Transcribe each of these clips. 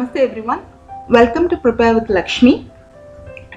Namaste everyone. Welcome to Prepare with Lakshmi.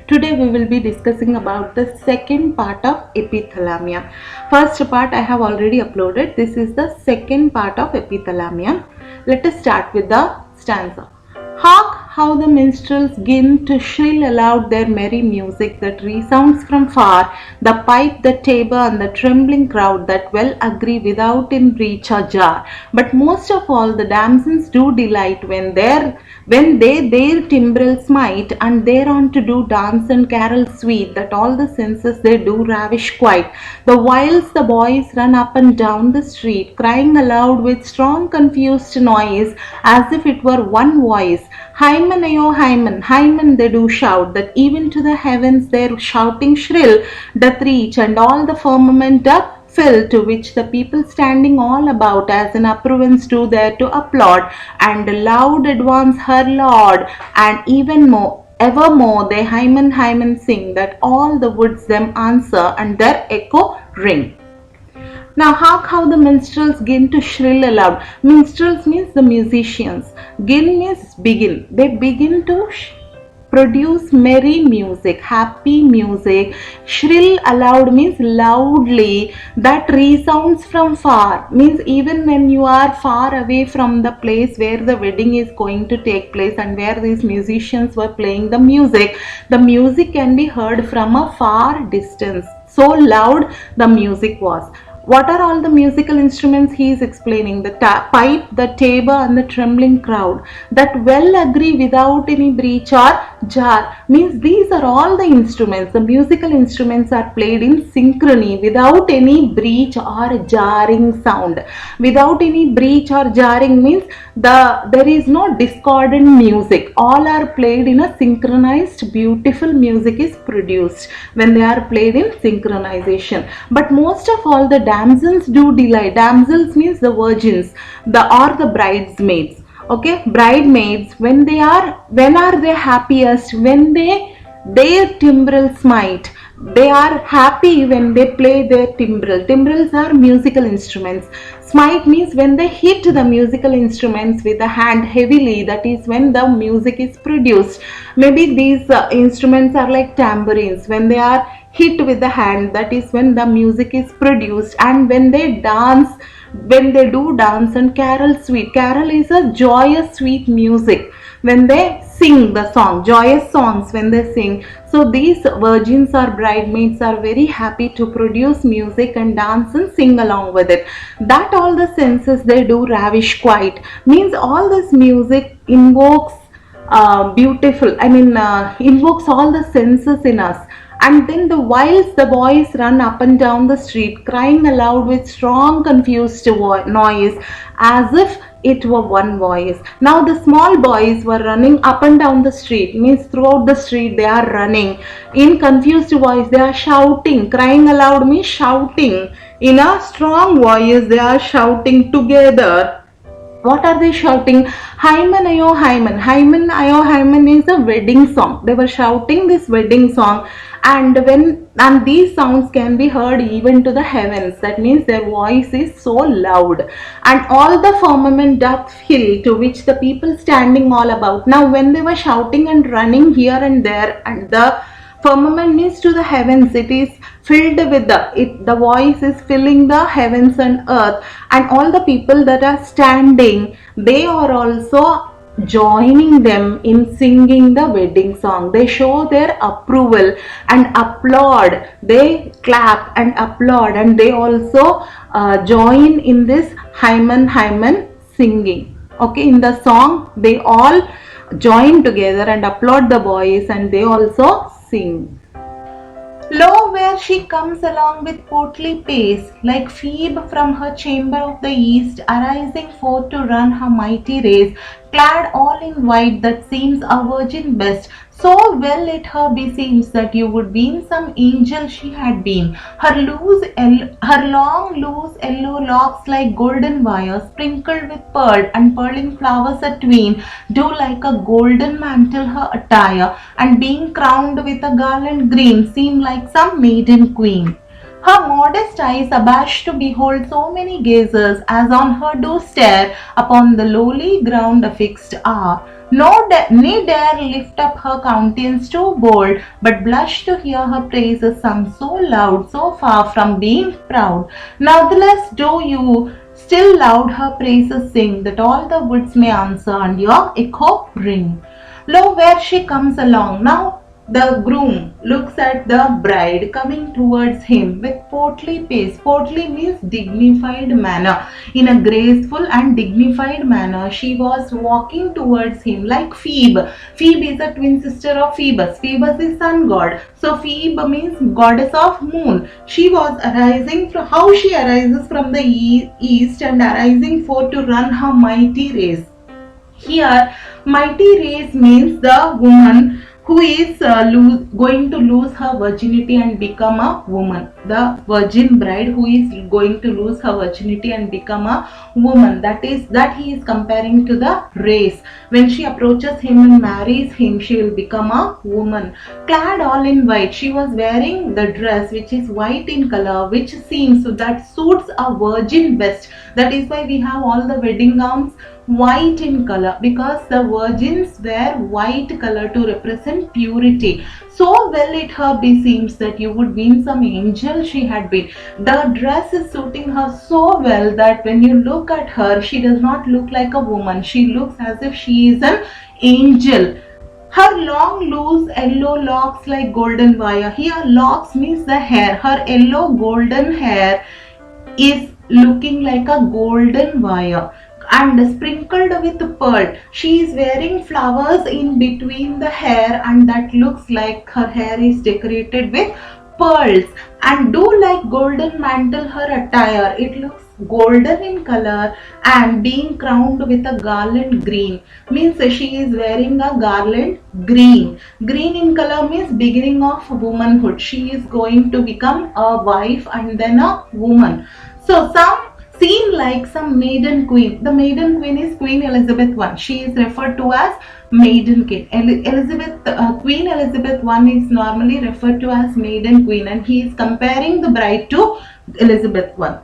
Today we will be discussing about the second part of epithalamia. First part I have already uploaded. This is the second part of epithalamia. Let us start with the stanza. Hark how the minstrels begin to shrill aloud their merry music that resounds from far, the pipe, the tabor, and the trembling crowd that well agree without in breach or jar. But most of all the damsons do delight when they their timbrels smite, and thereon to do dance and carol sweet, that all the senses they do ravish quite. The whiles the boys run up and down the street, crying aloud with strong confused noise, as if it were one voice. Hymen, ayo Hymen, Hymen, they do shout, that even to the heavens their shouting shrill doth reach, and all the firmament doth fill, to which the people standing all about as in approbance do there to applaud, and loud advance her Lord, and even more evermore they Hymen, Hymen sing, that all the woods them answer, and their echo ring. Now hark how the minstrels begin to shrill aloud. Minstrels means the musicians. Gin means begin. They begin to produce merry music, happy music. Shrill aloud means loudly, that resounds from far. Means even when you are far away from the place where the wedding is going to take place and where these musicians were playing the music can be heard from a far distance. So loud the music was. What are all the musical instruments he is explaining? The pipe, the tabor, and the trembling crowd that well agree without any breach or jar. Means these are all the instruments. The musical instruments are played in synchrony without any breach or jarring sound. Without any breach or jarring means there is no discordant music. All are played in a synchronized, beautiful music is produced when they are played in synchronization. But most of all the damsels do delight. Damsels means the virgins, or the bridesmaids. Okay, bridesmaids, when are they happiest? When their timbrel smite. They are happy when they play their timbrel. Timbrels are musical instruments. Smite means when they hit the musical instruments with the hand heavily, that is when the music is produced. Maybe these instruments are like tambourines. When they are hit with the hand, that is when the music is produced. And when they do dance and carol sweet. Carol is a joyous sweet music. When they sing the song, joyous songs when they sing. So these virgins or bridesmaids are very happy to produce music and dance and sing along with it. That all the senses they do ravish quite. Means all this music invokes invokes all the senses in us. And then whilst the boys run up and down the street, crying aloud with strong confused noise, as if it were one voice. Now the small boys were running up and down the street. Means throughout the street they are running in confused voice. They are shouting. Crying aloud means shouting in a strong voice. They are shouting together. What are they shouting? Hymen, ayo Hymen. Hymen, ayo Hymen is a wedding song. They were shouting this wedding song, and these sounds can be heard even to the heavens. That means their voice is so loud, and all the firmament doth fill, to which the people standing all about. Now when they were shouting and running here and there, and the firmament means to the heavens, it is filled with the voice is filling the heavens and earth, and all the people that are standing, they are also joining them in singing the wedding song. They show their approval and applaud. They clap and applaud, and they also join in this Hymen Hymen singing. Okay, in the song they all join together and applaud the boys, and they also sing. Lo, where she comes along with portly pace, like Phoebe from her chamber of the east, arising forth to run her mighty race, clad all in white that seems a virgin best. So well it her beseems that you would ween some angel she had been. Her long loose yellow locks like golden wire, sprinkled with pearl and pearling flowers atween, do like a golden mantle her attire, and being crowned with a garland green, seem like some maiden queen. Her modest eyes abashed to behold so many gazers, as on her do stare, upon the lowly ground affixed are. Ne dare lift up her countenance too bold, but blush to hear her praises sung so loud, so far from being proud. Natheless do you still loud her praises sing, that all the woods may answer and your echo ring. Lo, where she comes along. Now the groom looks at the bride coming towards him with portly pace. Portly means dignified manner. In a graceful and dignified manner, she was walking towards him like Phoebe. Phoebe is a twin sister of Phoebus. Phoebus is sun god. So Phoebe means goddess of moon. She was arising from, how she arises from the east and arising forth to run her mighty race. Here, mighty race means the woman who is going to lose her virginity and become a woman. The virgin bride who is going to lose her virginity and become a woman. That is that he is comparing to the race. When she approaches him and marries him, she will become a woman. Clad all in white, she was wearing the dress which is white in color, which seems that suits a virgin best. That is why we have all the wedding gowns white in color, because the virgins wear white color to represent purity. So well it her beseems that you would win some angel she had been. The dress is suiting her so well that when you look at her, she does not look like a woman. She looks as if she is an angel. Her long loose yellow locks like golden wire. Here locks means the hair. Her yellow golden hair is looking like a golden wire and sprinkled with pearl. She is wearing flowers in between the hair, and that looks like her hair is decorated with pearls. And do like golden mantle her attire. It looks golden in color and being crowned with a garland green, means she is wearing a garland green. Green in color means beginning of womanhood. She is going to become a wife and then a woman. So some seem like some maiden queen. The maiden queen is Queen Elizabeth I. She is referred to as maiden queen. Queen Elizabeth I is normally referred to as maiden queen, and he is comparing the bride to Elizabeth I.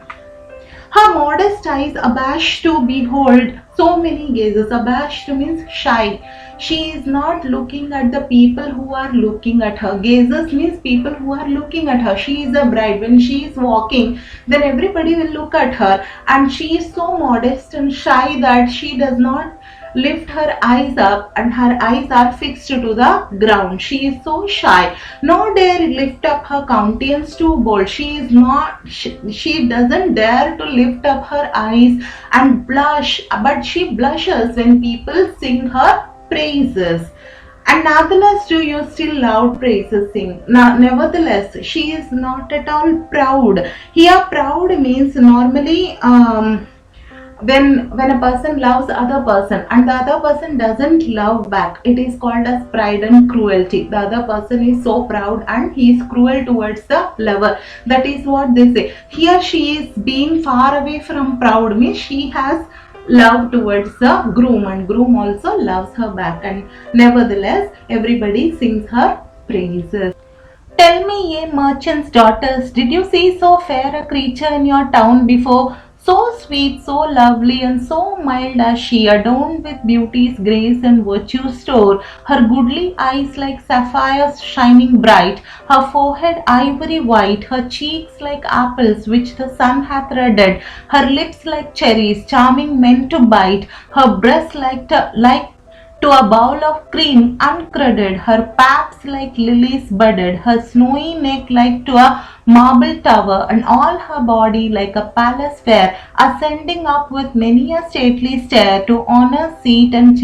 Her modest eyes abashed to behold so many gazes. Abashed means shy. She is not looking at the people who are looking at her. Gazes means people who are looking at her. She is a bride. When she is walking, then everybody will look at her. And she is so modest and shy that she does not lift her eyes up, and her eyes are fixed to the ground. She is so shy. Nor dare lift up her countenance too bold. She doesn't dare to lift up her eyes and blush, but she blushes when people sing her praises. And natheless do you still loud praises sing. Nevertheless, she is not at all proud. Here proud means normally when a person loves other person and the other person doesn't love back, it is called as pride and cruelty. The other person is so proud and he is cruel towards the lover. That is what they say. Here she is being far away from proud, means she has love towards the groom, and groom also loves her back, and nevertheless everybody sings her praises. Tell me, ye merchants' daughters, did you see so fair a creature in your town before? So sweet, so lovely, and so mild as she, adorned with beauty's grace and virtue's store, her goodly eyes like sapphires shining bright, her forehead ivory white, her cheeks like apples which the sun hath reddened, her lips like cherries, charming men to bite, her breast like to a bowl of cream uncrudded, her paps like lilies budded, her snowy neck like to a marble tower, and all her body like a palace fair, ascending up with many a stately stair to honor's seat and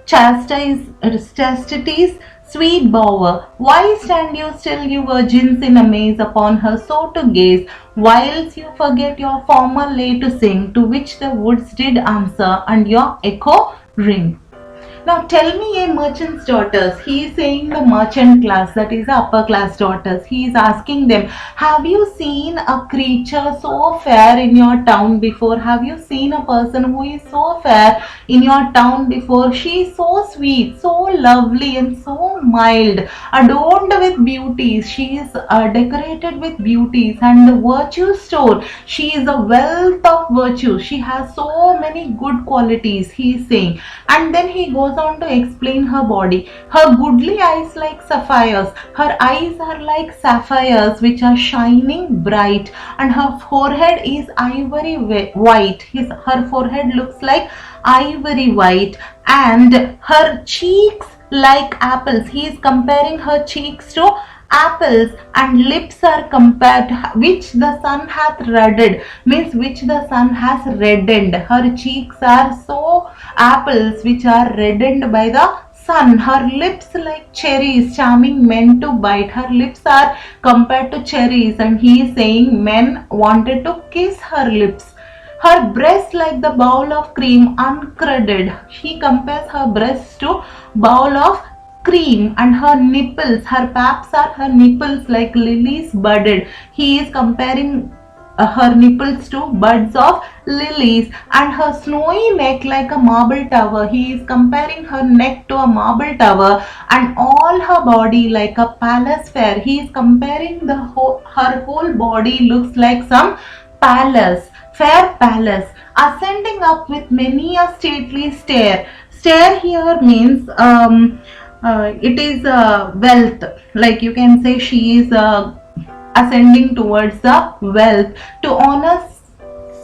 chastity's sweet bower. Why stand you still, you virgins, in amaze upon her so to gaze, whilst you forget your former lay to sing, to which the woods did answer, and your echo ring? Now tell me, ye merchant's daughters. He is saying the merchant class, that is the upper class daughters. He is asking them, have you seen a creature so fair in your town before? Have you seen a person who is so fair in your town before? She is so sweet, so lovely, and so mild, adorned adorned with beauties. She is decorated with beauties and the virtue store. She is a wealth of virtue. She has so many good qualities, he is saying. And then he goes on to explain her body. Her goodly eyes like sapphires. Her eyes are like sapphires which are shining bright, and her forehead is ivory white. Her forehead looks like ivory white, and her cheeks like apples. He is comparing her cheeks to apples, and lips are compared which the sun hath reddened, means which the sun has reddened. Her cheeks are so apples which are reddened by the sun. Her lips like cherries, charming men to bite. Her lips are compared to cherries, and he is saying men wanted to kiss her lips. Her breast like the bowl of cream uncrudded. He compares her breasts to bowl of cream, and her nipples, her paps are her nipples like lilies budded. He is comparing her nipples to buds of lilies, and her snowy neck like a marble tower. He is comparing her neck to a marble tower, and all her body like a palace fair. He is comparing her whole body looks like some palace, fair palace, ascending up with many a stately stair. Stair here means it is wealth, like you can say she is ascending towards the wealth, to honor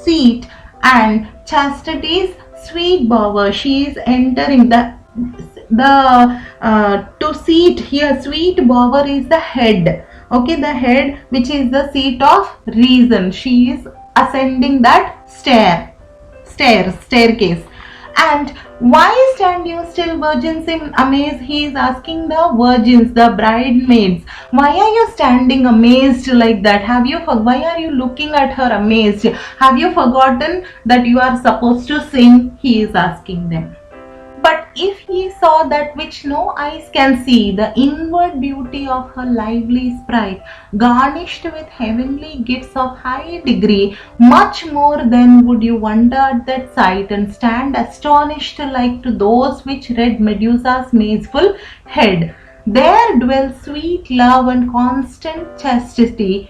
seat and chastity's sweet bower. She is entering the to seat here. Sweet bower is the head. Okay, the head which is the seat of reason. She is ascending that staircase. And why stand you still, virgins, in amaze? He is asking the virgins, the bridesmaids, why are you standing amazed like that? Why are you looking at her amazed? Have you forgotten that you are supposed to sing? He is asking them. But if ye saw that which no eyes can see, the inward beauty of her lively sprite, garnished with heavenly gifts of high degree, much more then would you wonder at that sight, and stand astonished like to those which read Medusa's mazeful head. There dwells sweet love and constant chastity,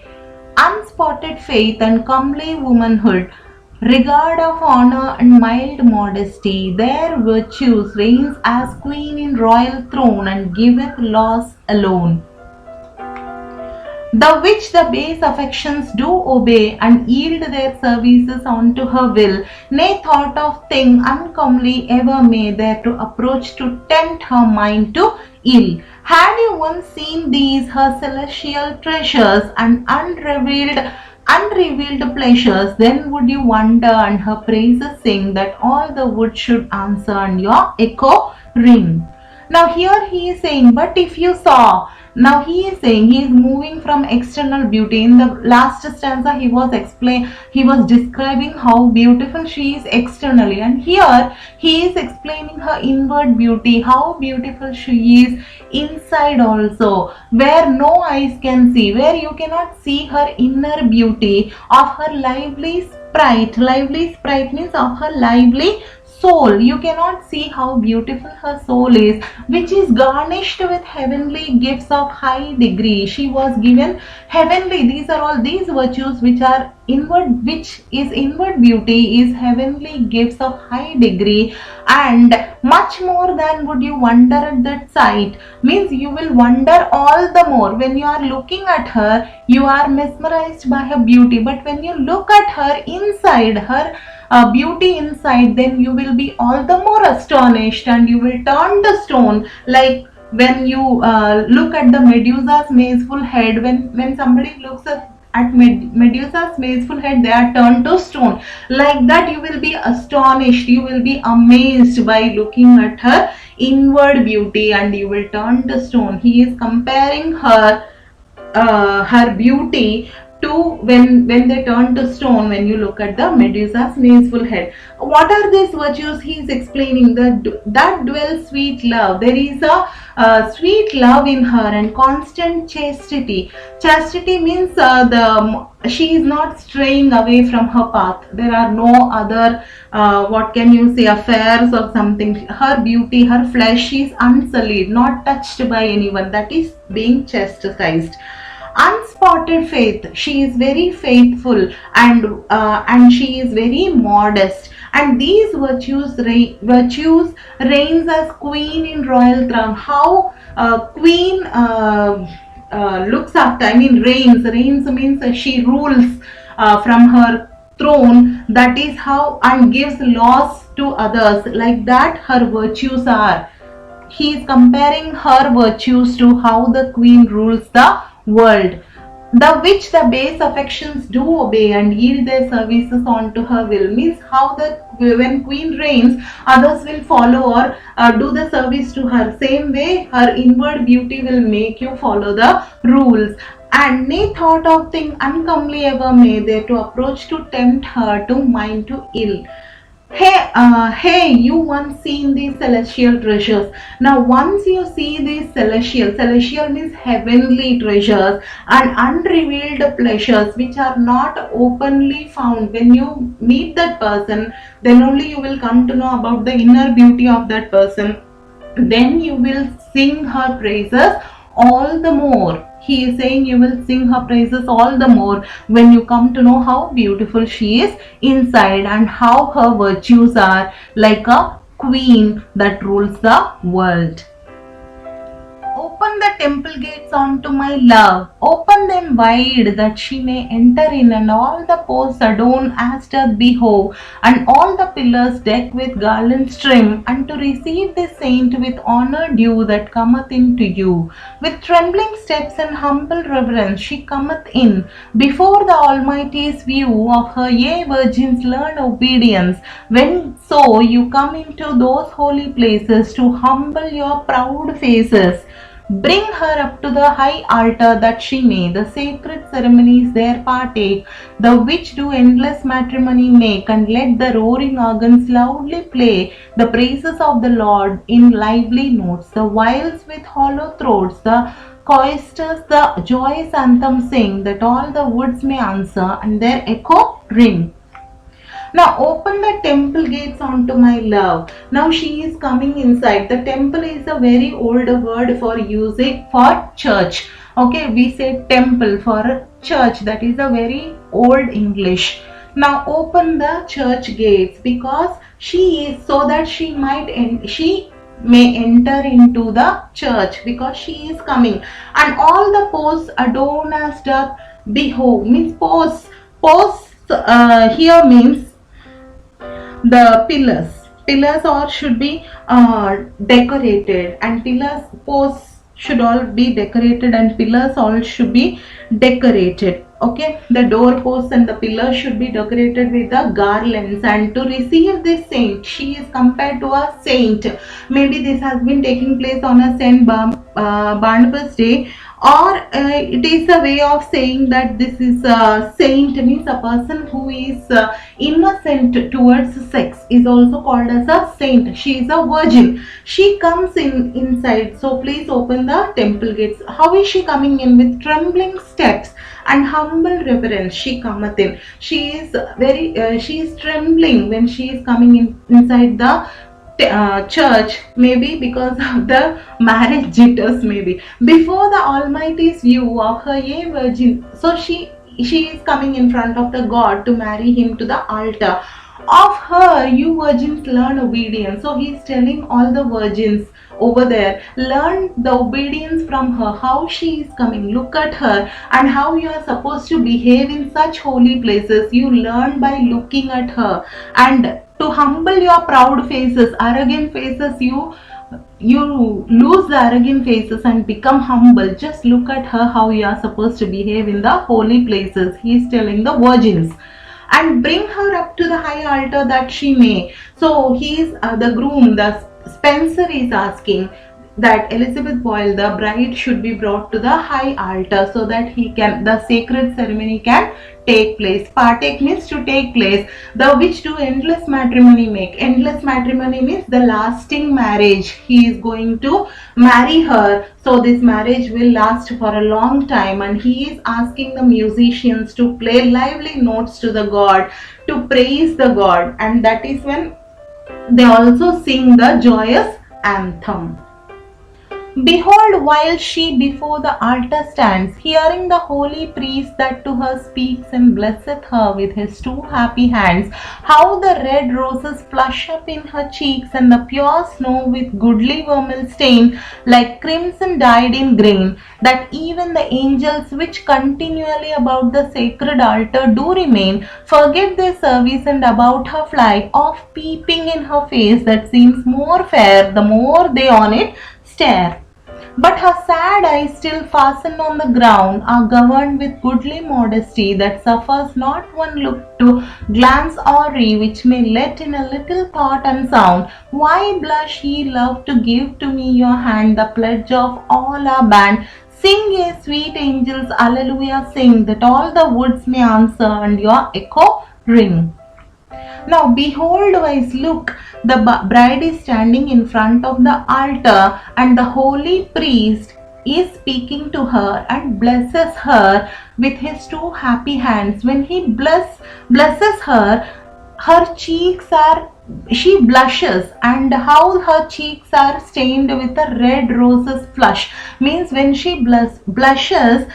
unspotted faith and comely womanhood, regard of honor and mild modesty. Their virtues reigns as queen in royal throne, and giveth laws alone, the which the base affections do obey, and yield their services unto her will. Nay, thought of thing uncomely ever may there to approach to tempt her mind to ill. Had you once seen these her celestial treasures and unrevealed pleasures, then would you wonder and her praises sing, that all the wood should answer and your echo ring. Now here he is saying, but if you saw, now he is saying, he is moving from external beauty. In the last stanza he was describing how beautiful she is externally, and here he is explaining her inward beauty, how beautiful she is inside also, where no eyes can see, where you cannot see her inner beauty of her lively sprite. Lively sprite means of her lively soul. You cannot see how beautiful her soul is, which is garnished with heavenly gifts of high degree. She was given heavenly, these are all these virtues which are inward, which is inward beauty, is heavenly gifts of high degree, and much more than would you wonder at that sight, means you will wonder all the more. When you are looking at her, you are mesmerized by her beauty, but when you look at her inside, her beauty inside, then you will be all the more astonished, and you will turn to stone, like when you look at the Medusa's mazeful head. When somebody looks at Medusa's mazeful head, they are turned to stone. Like that, you will be astonished, you will be amazed by looking at her inward beauty, and you will turn to stone. He is comparing her beauty to when they turn to stone, when you look at the Medusa's mazeful head. What are these virtues? He is explaining that dwells sweet love. There is a sweet love in her and constant chastity. Chastity means she is not straying away from her path. There are no other what can you say, affairs or something. Her beauty, her flesh, she is unsullied, not touched by anyone. That is being chastised. Unspotted faith, she is very faithful, and she is very modest, and these virtues reigns as queen in royal crown. How queen looks after, I mean reigns means she rules from her throne. That is how, and gives laws to others. Like that her virtues are. He is comparing her virtues to how the queen rules the world, the which the base affections do obey and yield their services unto her will. Means how the, when queen reigns, others will follow or do the service to her. Same way her inward beauty will make you follow the rules. And nay thought of thing uncomely ever may there to approach to tempt her to mind to ill. Hey, you once seen these celestial treasures. Now, once you see these celestial means heavenly treasures and unrevealed pleasures which are not openly found. When you meet that person, then only you will come to know about the inner beauty of that person. Then you will sing her praises all the more. He is saying you will sing her praises all the more when you come to know how beautiful she is inside and how her virtues are like a queen that rules the world. Open the temple gates unto my love, open them wide that she may enter in, and all the posts adorn as doth behove, and all the pillars deck with garlands trim, and to receive this saint with honor due that cometh into you. With trembling steps and humble reverence she cometh in, before the Almighty's view of her, ye virgins learn obedience, when so you come into those holy places to humble your proud faces. Bring her up to the high altar that she may the sacred ceremonies there partake, the which do endless matrimony make, and let the roaring organs loudly play the praises of the Lord in lively notes, the whiles with hollow throats the choristers the joyous anthem sing, that all the woods may answer and their echo ring. Now open the temple gates unto my love. Now she is coming inside. The temple is a very old word for using for church. Okay, we say temple for church. That is a very old English. Now open the church gates, because she is, so that she may enter into the church, because she is coming. And all the posts adorn as doth behove. Means posts here means the pillars or should be decorated, and pillars, posts should all be decorated, and pillars all should be decorated. Okay, the door posts and the pillars should be decorated with the garlands. And to receive this saint, she is compared to a saint. Maybe this has been taking place on a Saint Barnabas day, or it is a way of saying that this is a saint, means a person who is innocent towards sex is also called as a saint. She is a virgin. She comes inside. So please open the temple gates. How is she coming in? With trembling steps and humble reverence she cometh in. She is she is trembling when she is coming inside the church, maybe because of the marriage jitters, maybe before the Almighty's view of her, ye virgin. So she is coming in front of the God to marry him to the altar. Of her you virgins learn obedience. So he is telling all the virgins over there, learn the obedience from her. How she is coming, look at her, and how you are supposed to behave in such holy places. You learn by looking at her. And to humble your proud faces, arrogant faces, you lose the arrogant faces and become humble. Just look at her, how you are supposed to behave in the holy places. He is telling the virgins. And bring her up to the high altar that she may. So he is the groom, the Spencer is asking, that Elizabeth Boyle, the bride, should be brought to the high altar so that the sacred ceremony can take place. Partake means to take place. The which do endless matrimony make. Endless matrimony means the lasting marriage. He is going to marry her, so this marriage will last for a long time, and he is asking the musicians to play lively notes to the God, to praise the God, and that is when they also sing the joyous anthem. Behold, while she before the altar stands, hearing the holy priest that to her speaks and blesseth her with his two happy hands, how the red roses flush up in her cheeks, and the pure snow with goodly vermil stain, like crimson dyed in grain, that even the angels which continually about the sacred altar do remain, forget their service and about her fly, oft peeping in her face that seems more fair the more they on it stare. But her sad eyes, still fastened on the ground, are governed with goodly modesty that suffers not one look to glance awry, which may let in a little thought and sound. Why blush ye, love, to give to me your hand, the pledge of all our band? Sing, ye sweet angels, Alleluia, sing, that all the woods may answer and your echo ring. Now, behold, wise, look, the bride is standing in front of the altar, and the holy priest is speaking to her and blesses her with his two happy hands. When he blesses her, her cheeks are, she blushes, and how her cheeks are stained with a red roses flush means when she blushes,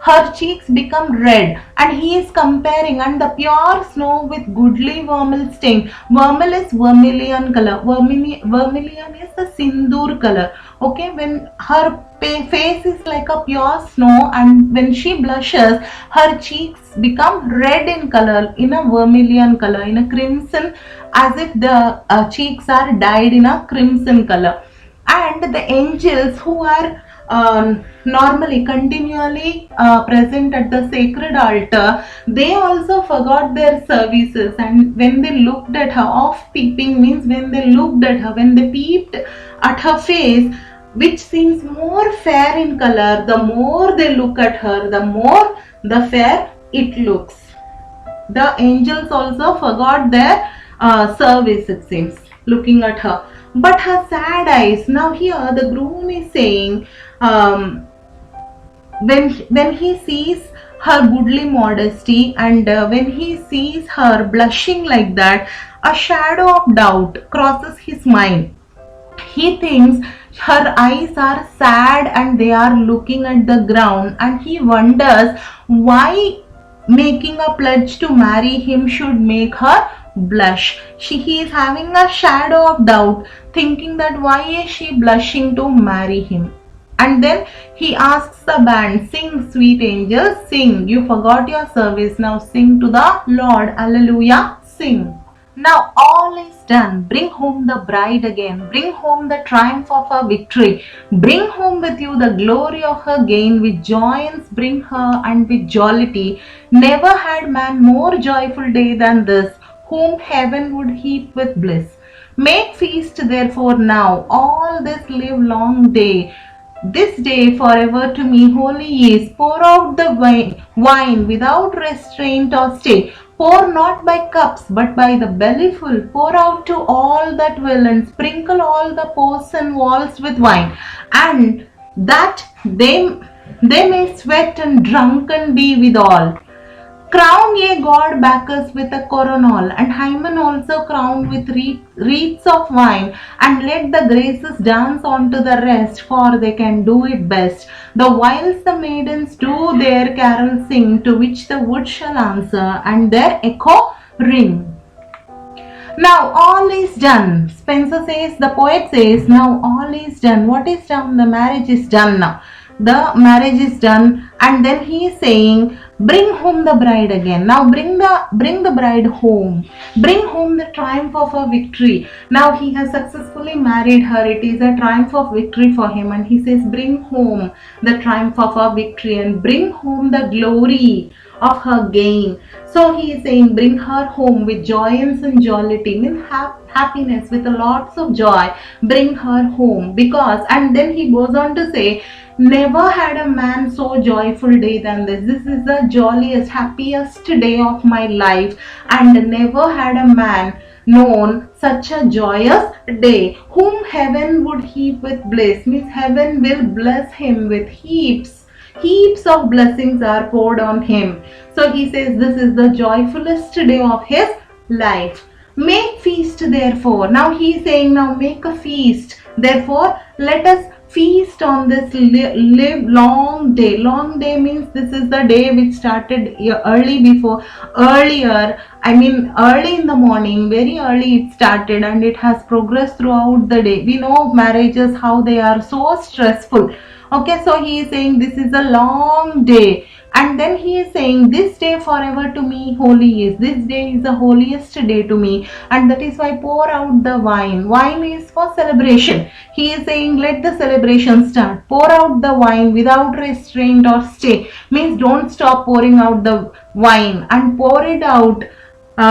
her cheeks become red, and he is comparing, and the pure snow with goodly vermil stain. Vermil is vermilion color. Vermilion is the sindoor color. Okay, when her face is like a pure snow, and when she blushes, her cheeks become red in color, in a vermilion color, in a crimson, as if the cheeks are dyed in a crimson color. And the angels who are normally continually present at the sacred altar, they also forgot their services, and when they looked at her, off peeping means when they looked at her, when they peeped at her face, which seems more fair in color, the more they look at her, the more the fair it looks. The angels also forgot their service, it seems, looking at her. But her sad eyes, now here the groom is saying, when he sees her goodly modesty, and when he sees her blushing like that, a shadow of doubt crosses his mind. He thinks her eyes are sad and they are looking at the ground, and he wonders why making a pledge to marry him should make her blush. He is having a shadow of doubt, thinking that why is she blushing to marry him. And then he asks the band, sing, sweet angels, sing. You forgot your service, now sing to the Lord. Alleluia, sing. Now all is done. Bring home the bride again. Bring home the triumph of her victory. Bring home with you the glory of her gain. With joyance bring her, and with jollity. Never had man more joyful day than this, whom heaven would heap with bliss. Make feast therefore now, all this live long day. This day forever to me holy is. Pour out the wine without restraint or stay. Pour not by cups, but by the bellyful. Pour out to all that will, and sprinkle all the posts and walls with wine, and that they may sweat and drunken be withal. Crown ye God Bacchus with a coronal, and Hymen also crowned with wreaths of wine, and let the Graces dance on to the rest, for they can do it best. The whiles the maidens do their carol sing, to which the wood shall answer, and their echo ring. Now all is done. Spenser says, the poet says, now all is done. What is done? The marriage is done now. The marriage is done, and then he is saying, bring home the bride again. Now bring the bride home, bring home the triumph of a victory. Now he has successfully married her. It is a triumph of victory for him, and he says bring home the triumph of a victory and bring home the glory of her gain. So he is saying bring her home with joyance and jollity, means happiness, with lots of joy. Bring her home because, and then he goes on to say, never had a man so joyful day than this. This is the jolliest, happiest day of my life, and never had a man known such a joyous day. Whom heaven would heap with bliss, means heaven will bless him with heaps of blessings are poured on him. So he says this is the joyfulest day of his life. Make feast therefore. Now he is saying, now make a feast. Therefore let us feast on this live long day. Long day means this is the day which started earlier. I mean early in the morning, very early it started, and it has progressed throughout the day. We know marriages, how they are so stressful. Okay, so he is saying this is a long day, and then he is saying this day forever to me holy is. This day is the holiest day to me, and that is why pour out the wine. Wine is for celebration. He is saying let the celebration start. Pour out the wine without restraint or stay, means don't stop pouring out the wine, and pour it out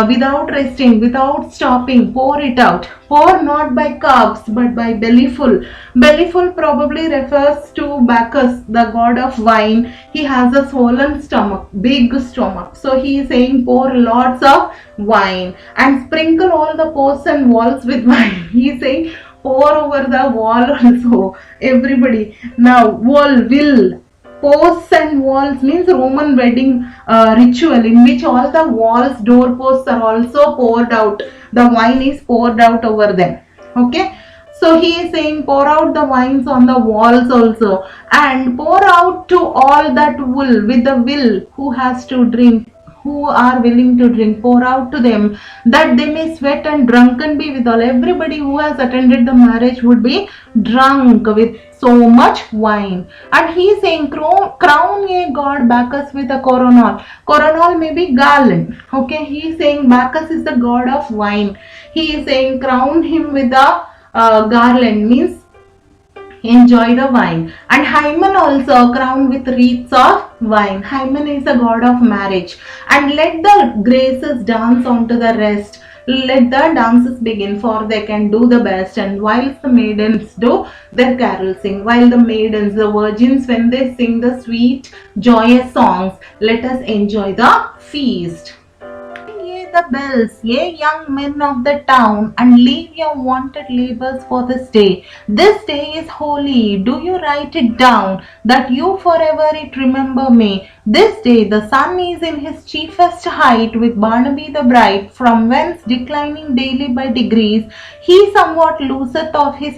without resting, without stopping. Pour it out. Pour not by cups but by bellyful. Bellyful probably refers to Bacchus, the god of wine. He has a swollen stomach, big stomach. So he is saying pour lots of wine and sprinkle all the posts and walls with wine. He is saying pour over the wall also. Everybody. Now will. Posts and walls means Roman wedding ritual, in which all the walls, doorposts are also poured out. The wine is poured out over them. Okay. So he is saying pour out the wines on the walls also, and pour out to all that will, with the will, who has to drink, who are willing to drink. Pour out to them that they may sweat and drunken be withal. Everybody who has attended the marriage would be drunk with so much wine. And he is saying crown ye god Bacchus with a coronal. Coronal may be garland. Okay, he is saying Bacchus is the god of wine. He is saying crown him with a garland, means enjoy the wine. And Hymen also crowned with wreaths of wine. Hymen is the god of marriage. And let the graces dance on to the rest. Let the dances begin, for they can do the best. And whilst the maidens do their carol sing, while the maidens, the virgins, when they sing the sweet joyous songs, let us enjoy the feast. The bells, ye young men of the town, and leave your wonted labors for this day. This day is holy, do you write it down, that you forever it remember me. This day the sun is in his chiefest height, with Barnaby the bright, from whence declining daily by degrees, he somewhat loseth of his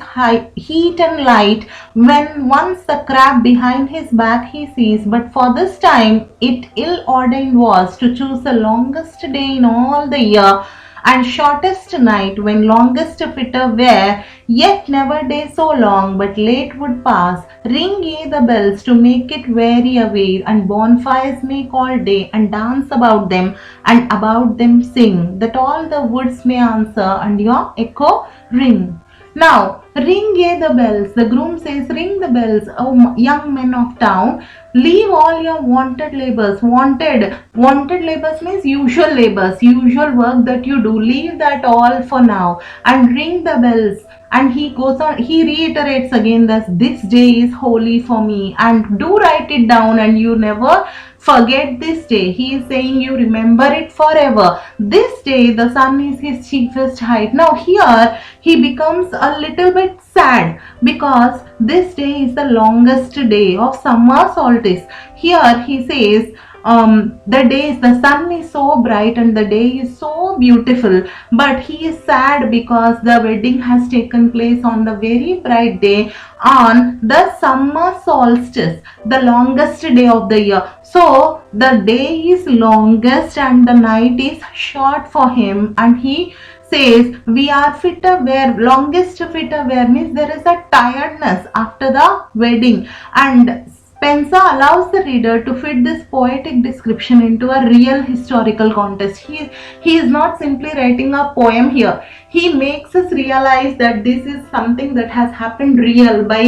heat and light, when once the crab behind his back he sees. But for this time it ill ordained was to choose the longest day in all the year, and shortest night, when longest fitter were, yet never day so long, but late would pass. Ring ye the bells to make it weary away, and bonfires make all day, and dance about them, and about them sing, that all the woods may answer, and your echo ring. Now, ring ye the bells. The groom says, ring the bells, O young men of town. Leave all your wonted labors. Wanted labors means usual labors, usual work that you do. Leave that all for now and ring the bells. And he goes on, he reiterates again that this day is holy for me, and do write it down, and you never forget this day. He is saying you remember it forever. This day the sun is his chiefest height. Now here he becomes a little bit sad, because this day is the longest day of summer solstice. Here he says the sun is so bright and the day is so beautiful, but he is sad because the wedding has taken place on the very bright day, on the summer solstice, the longest day of the year. So the day is longest and the night is short for him, and he says we are fitter wear. Longest fitter wear means there is a tiredness after the wedding, and Pensa allows the reader to fit this poetic description into a real historical context. He is not simply writing a poem here. He makes us realize that this is something that has happened real by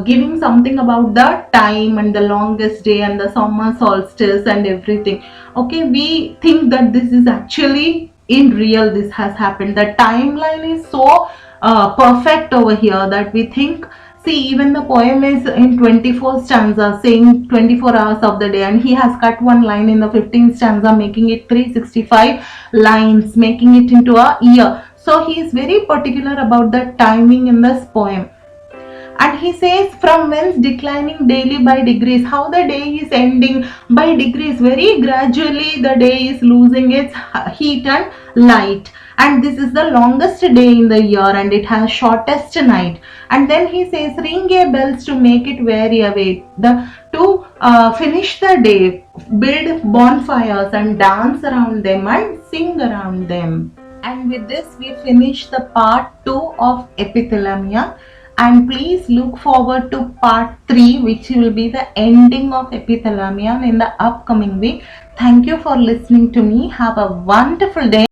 giving something about the time and the longest day and the summer solstice and everything. Okay, we think that this is actually in real, this has happened. The timeline is so perfect over here that we think. See, even the poem is in 24 stanzas, saying 24 hours of the day, and he has cut one line in the 15th stanza, making it 365 lines, making it into a year. So he is very particular about the timing in this poem. And he says, from whence declining daily by degrees, how the day is ending by degrees, very gradually the day is losing its heat and light, and this is the longest day in the year and it has shortest night. And then he says, ring a bells to make it weary away, to finish the day, build bonfires and dance around them and sing around them. And with this we finish the part 2 of Epithalamia, and please look forward to part 3, which will be the ending of Epithalamia in the upcoming week. Thank you for listening to me. Have a wonderful day.